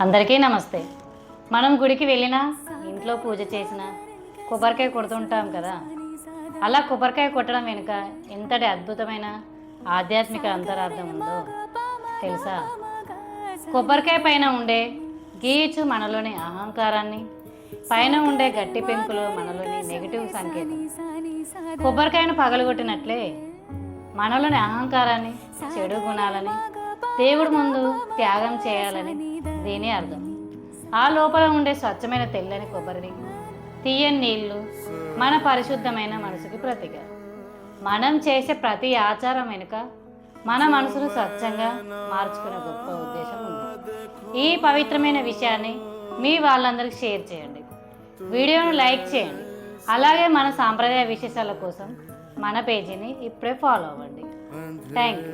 అందరికీ నమస్తే. మనం గుడికి వెళ్ళినా ఇంట్లో పూజ చేసినా కొబ్బరికాయ కొడుతుంటాం కదా. అలా కొబ్బరికాయ కొట్టడం వెనుక ఎంతటి అద్భుతమైన ఆధ్యాత్మిక అంతరార్థం ఉందో తెలుసా? కొబ్బరికాయ పైన ఉండే గీచు మనలోని అహంకారాన్ని, పైన ఉండే గట్టి పెంకులు మనలోని నెగిటివ్ సంకేతం. కొబ్బరికాయను పగలగొట్టినట్లే మనలోని అహంకారాన్ని, చెడు గుణాలని దేవుడి ముందు త్యాగం చేయాలని దీని అర్థం. ఆ లోపల ఉండే స్వచ్ఛమైన తెల్లని కొబ్బరిని, తీయని నీళ్లు మన పరిశుద్ధమైన మనసుకి ప్రతీక. మనం చేసే ప్రతి ఆచారం వెనుక మన మనసును స్వచ్ఛంగా మార్చుకునే గొప్ప ఉద్దేశం ఉంది. ఈ పవిత్రమైన విషయాన్ని మీ వాళ్ళందరికీ షేర్ చేయండి, వీడియోను లైక్ చేయండి. అలాగే మన సాంప్రదాయ విశేషాల కోసం మన పేజీని ఇప్పుడే ఫాలో అవ్వండి. Thank you.